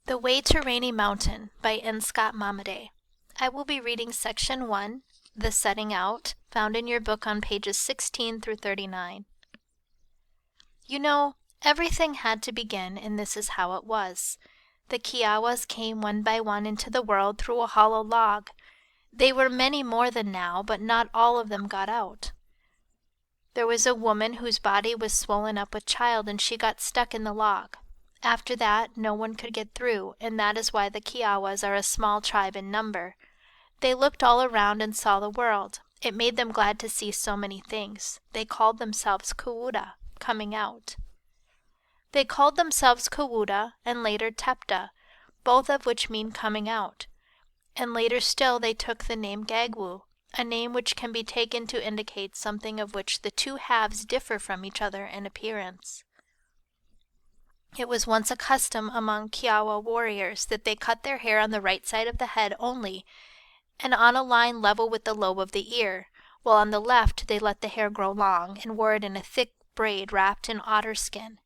The Way to Rainy Mountain by N. Scott Momaday. I will be reading Section 1, The Setting Out, found in your book on pages 16 through 39. You know, everything had to begin, and this is how it was. The Kiowas came one by one into the world through a hollow log. They were many more than now, but not all of them got out. There was a woman whose body was swollen up with child, and she got stuck in the log. After that, no one could get through, and that is why the Kiowas are a small tribe in number. They looked all around and saw the world. It made them glad to see so many things. They called themselves Kuuda, coming out. They called themselves Kuuda and later Tepta, both of which mean coming out. And later still they took the name Gagwu, a name which can be taken to indicate something of which the two halves differ from each other in appearance. It was once a custom among Kiowa warriors that they cut their hair on the right side of the head only, and on a line level with the lobe of the ear, while on the left they let the hair grow long and wore it in a thick braid wrapped in otter skin.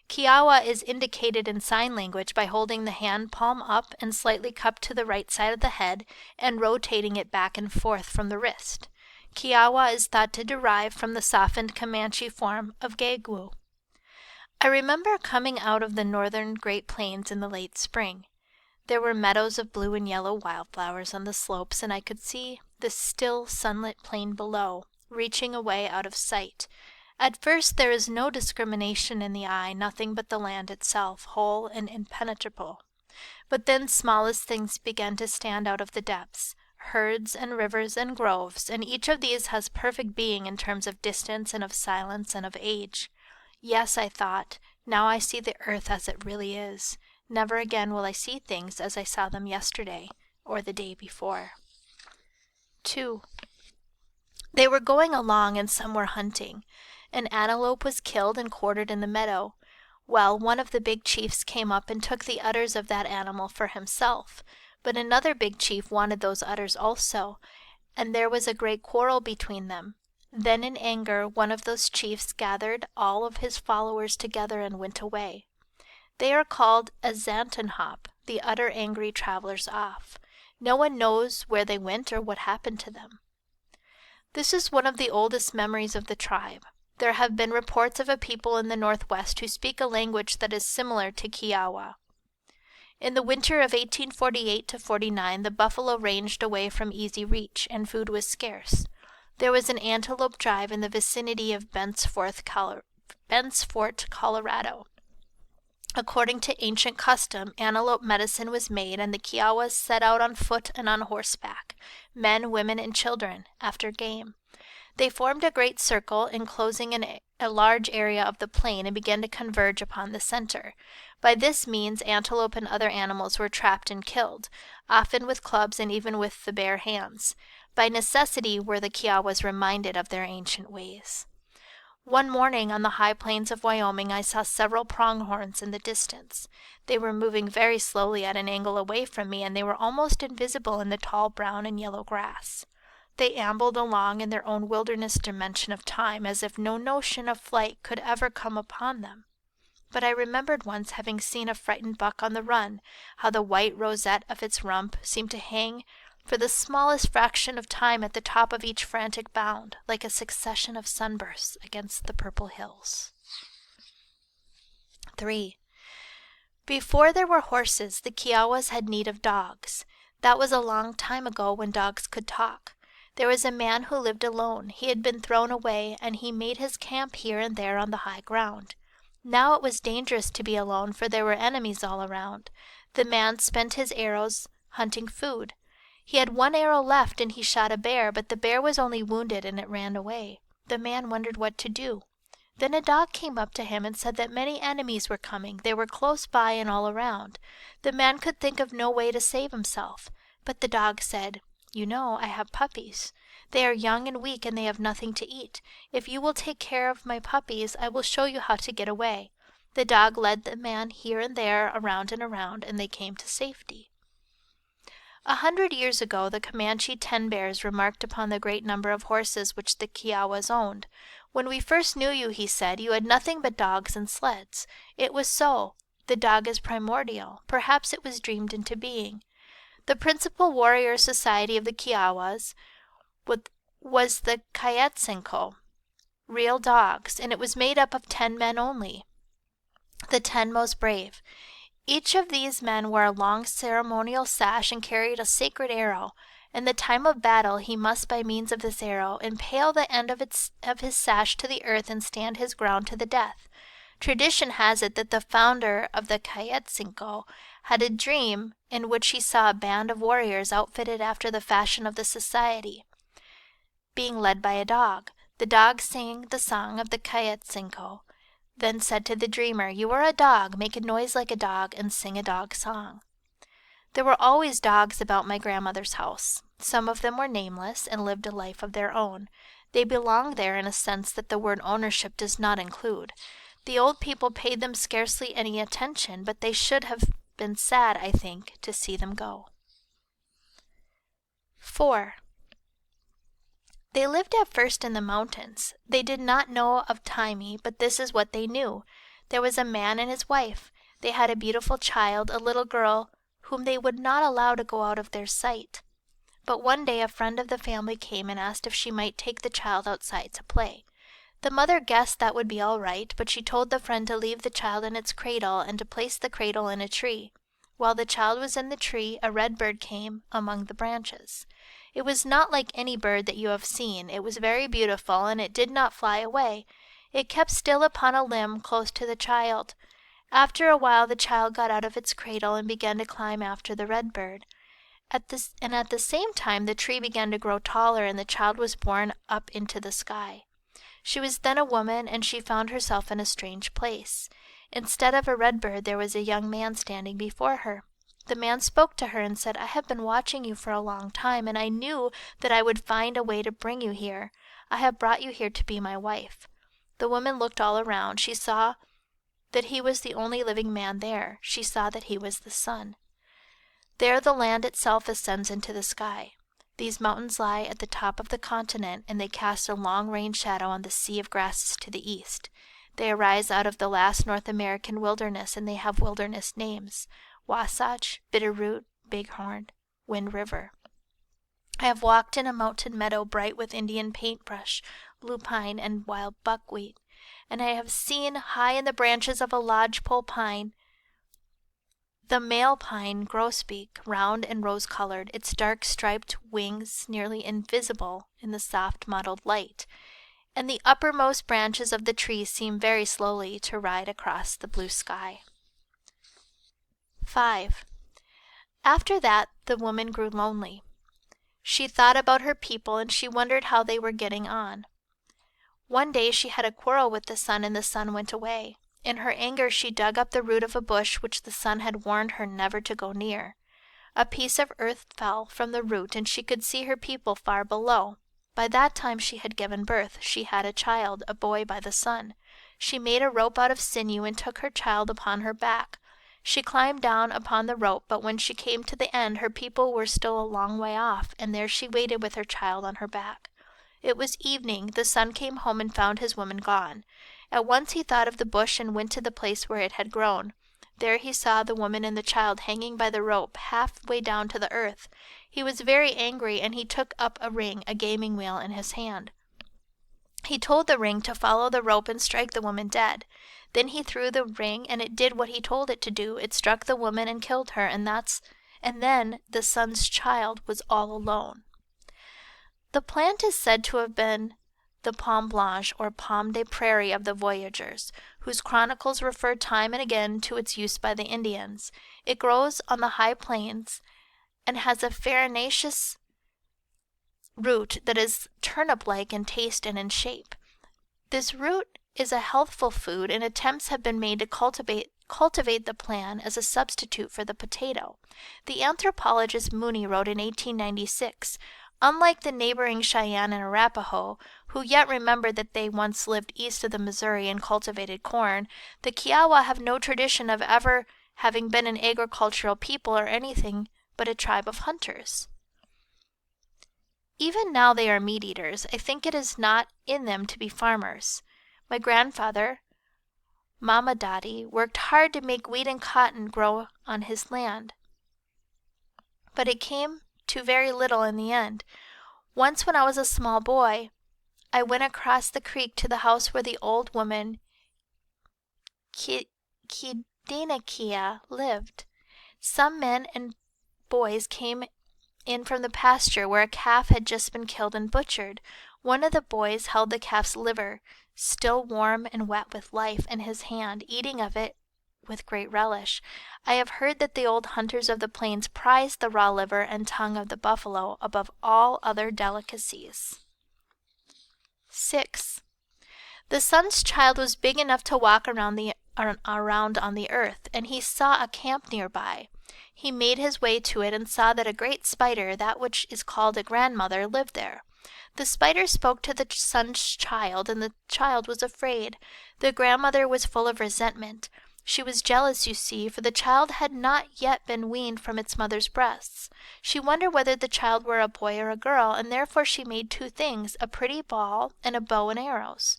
Kiowa is indicated in sign language by holding the hand palm up and slightly cupped to the right side of the head and rotating it back and forth from the wrist. Kiowa is thought to derive from the softened Comanche form of Gagwu. I remember coming out of the northern Great Plains in the late spring. There were meadows of blue and yellow wildflowers on the slopes, and I could see the still sunlit plain below, reaching away out of sight. At first there is no discrimination in the eye, nothing but the land itself, whole and impenetrable. But then smallest things began to stand out of the depths, herds and rivers and groves, and each of these has perfect being in terms of distance and of silence and of age. Yes, I thought, now I see the earth as it really is. Never again will I see things as I saw them yesterday or the day before. 2. They were going along and some were hunting. An antelope was killed and quartered in the meadow. Well, one of the big chiefs came up and took the udders of that animal for himself, but another big chief wanted those udders also, and there was a great quarrel between them. Then in anger one of those chiefs gathered all of his followers together and went away. They are called a Antelope, the utter angry travelers off. No one knows where they went or what happened to them. This is one of the oldest memories of the tribe. There have been reports of a people in the northwest who speak a language that is similar to Kiowa. In the winter of 1848-49, the buffalo ranged away from easy reach, and food was scarce. There was an antelope drive in the vicinity of Bent's Fort, Colorado. According to ancient custom, antelope medicine was made, and the Kiowas set out on foot and on horseback, men, women, and children, after game. They formed a great circle, enclosing a large area of the plain, and began to converge upon the center. By this means antelope and other animals were trapped and killed, often with clubs and even with the bare hands. By necessity were the Kiowas reminded of their ancient ways. One morning on the high plains of Wyoming I saw several pronghorns in the distance. They were moving very slowly at an angle away from me, and they were almost invisible in the tall brown and yellow grass. They ambled along in their own wilderness dimension of time, as if no notion of flight could ever come upon them. But I remembered once having seen a frightened buck on the run, how the white rosette of its rump seemed to hang for the smallest fraction of time at the top of each frantic bound, like a succession of sunbursts against the purple hills. 3. Before there were horses, the Kiowas had need of dogs. That was a long time ago when dogs could talk. There was a man who lived alone. He had been thrown away, and he made his camp here and there on the high ground. Now it was dangerous to be alone, for there were enemies all around. The man spent his arrows hunting food. He had one arrow left, and he shot a bear, but the bear was only wounded, and it ran away. The man wondered what to do. Then a dog came up to him and said that many enemies were coming. They were close by and all around. The man could think of no way to save himself. But the dog said, "You know, I have puppies. They are young and weak, and they have nothing to eat. If you will take care of my puppies, I will show you how to get away." The dog led the man here and there, around, and they came to safety. 100 years ago the Comanche 10 Bears remarked upon the great number of horses which the Kiowas owned. "When we first knew you," he said, "you had nothing but dogs and sleds." It was so. The dog is primordial. Perhaps it was dreamed into being. The principal warrior society of the Kiowas was the Kayetsenko, real dogs, and it was made up of 10 men only, the 10 most brave. Each of these men wore a long ceremonial sash and carried a sacred arrow. In the time of battle he must by means of this arrow impale the end of his sash to the earth and stand his ground to the death. Tradition has it that the founder of the Kayetsenko had a dream in which he saw a band of warriors outfitted after the fashion of the society, being led by a dog. The dog sang the song of the Kayetsenko, then said to the dreamer, "You are a dog, make a noise like a dog, and sing a dog song." There were always dogs about my grandmother's house. Some of them were nameless and lived a life of their own. They belonged there in a sense that the word ownership does not include. The old people paid them scarcely any attention, but they should have been sad, I think, to see them go. 4. They lived at first in the mountains. They did not know of Timey, but this is what they knew. There was a man and his wife. They had a beautiful child, a little girl, whom they would not allow to go out of their sight. But one day a friend of the family came and asked if she might take the child outside to play. The mother guessed that would be all right, but she told the friend to leave the child in its cradle and to place the cradle in a tree. While the child was in the tree, a red bird came among the branches. It was not like any bird that you have seen. It was very beautiful, and it did not fly away. It kept still upon a limb close to the child. After a while the child got out of its cradle and began to climb after the red bird. At the same time the tree began to grow taller, and the child was borne up into the sky. She was then a woman, and she found herself in a strange place. Instead of a red bird, there was a young man standing before her. The man spoke to her and said, "I have been watching you for a long time, and I knew that I would find a way to bring you here. I have brought you here to be my wife." The woman looked all around. She saw that he was the only living man there. She saw that he was the sun. There the land itself ascends into the sky. These mountains lie at the top of the continent, and they cast a long-range shadow on the sea of grasses to the east. They arise out of the last North American wilderness, and they have wilderness names: Wasatch, Bitterroot, Bighorn, Wind River. I have walked in a mountain meadow bright with Indian paintbrush, lupine, and wild buckwheat, and I have seen high in the branches of a lodgepole pine the male pine grosbeak, round and rose-colored, its dark striped wings nearly invisible in the soft mottled light, and the uppermost branches of the tree seem very slowly to ride across the blue sky. 5. After that the woman grew lonely. She thought about her people, and she wondered how they were getting on. One day she had a quarrel with the sun, and the sun went away. In her anger she dug up the root of a bush which the sun had warned her never to go near. A piece of earth fell from the root, and she could see her people far below. By that time she had given birth. She had a child, a boy by the sun. She made a rope out of sinew and took her child upon her back. She climbed down upon the rope, but when she came to the end her people were still a long way off, and there she waited with her child on her back. It was evening. The son came home and found his woman gone. At once he thought of the bush and went to the place where it had grown. There he saw the woman and the child hanging by the rope, half-way down to the earth. He was very angry, and he took up a ring, a gaming wheel, in his hand. He told the ring to follow the rope and strike the woman dead. Then he threw the ring, and it did what he told it to do. It struck the woman and killed her, and then the son's child was all alone. The plant is said to have been the Pomme Blanche or Pomme des Prairies of the voyageurs, whose chronicles refer time and again to its use by the Indians. It grows on the high plains and has a farinaceous root that is turnip-like in taste and in shape. This root is a healthful food, and attempts have been made to cultivate the plant as a substitute for the potato. The anthropologist Mooney wrote in 1896, "Unlike the neighboring Cheyenne and Arapaho, who yet remember that they once lived east of the Missouri and cultivated corn, the Kiowa have no tradition of ever having been an agricultural people or anything but a tribe of hunters. Even now they are meat-eaters. I think it is not in them to be farmers. My grandfather Mama Dotty worked hard to make wheat and cotton grow on his land, but it came to very little in the end. Once when I was a small boy, I went across the creek to the house where the old woman Kidinakia lived. Some men and boys came in from the pasture where a calf had just been killed and butchered. One of the boys held the calf's liver, still warm and wet with life, in his hand, eating of it with great relish. I have heard that the old hunters of the plains prized the raw liver and tongue of the buffalo above all other delicacies. 6. The sun's child was big enough to walk around on the earth, and he saw a camp nearby. He made his way to it and saw that a great spider, that which is called a grandmother, lived there. The spider spoke to the sun's child, and the child was afraid. The grandmother was full of resentment. She was jealous, you see, for the child had not yet been weaned from its mother's breasts. She wondered whether the child were a boy or a girl, and therefore she made 2 things, a pretty ball and a bow and arrows.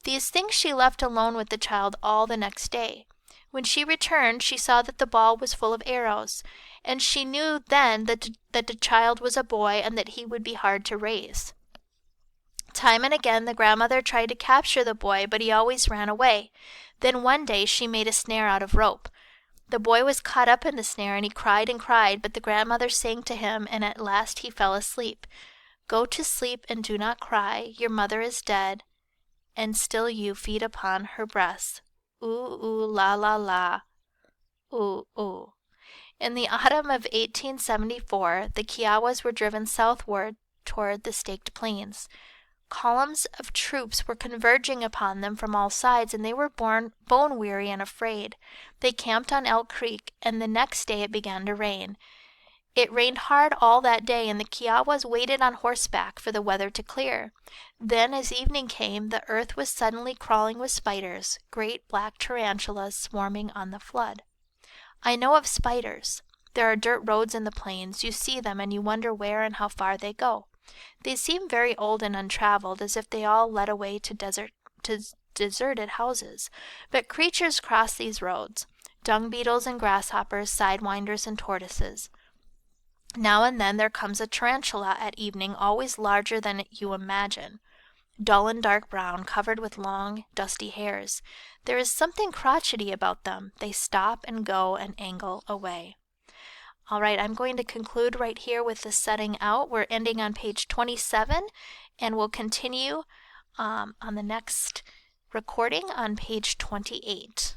These things she left alone with the child all the next day. When she returned, she saw that the ball was full of arrows, and she knew then that the child was a boy and that he would be hard to raise. Time and again the grandmother tried to capture the boy, but he always ran away. Then one day she made a snare out of rope. The boy was caught up in the snare, and he cried, but the grandmother sang to him, and at last he fell asleep. Go to sleep and do not cry, your mother is dead, and still you feed upon her breast. Ooh, ooh, la, la, la. Ooh, ooh. In the autumn of 1874, the Kiowas were driven southward toward the Staked Plains. Columns of troops were converging upon them from all sides, and they were bone-weary and afraid. They camped on Elk Creek, and the next day it began to rain. It rained hard all that day, and the Kiowas waited on horseback for the weather to clear. Then, as evening came, the earth was suddenly crawling with spiders, great black tarantulas swarming on the flood. I know of spiders. There are dirt roads in the plains. You see them, and you wonder where and how far they go. They seem very old and untraveled, as if they all led away to deserted houses. But creatures cross these roads, dung beetles and grasshoppers, sidewinders and tortoises. Now and then there comes a tarantula at evening, always larger than you imagine, dull and dark brown, covered with long, dusty hairs. There is something crotchety about them. They stop and go and angle away. All right, I'm going to conclude right here with the setting out. We're ending on page 27, and we'll continue on the next recording on page 28.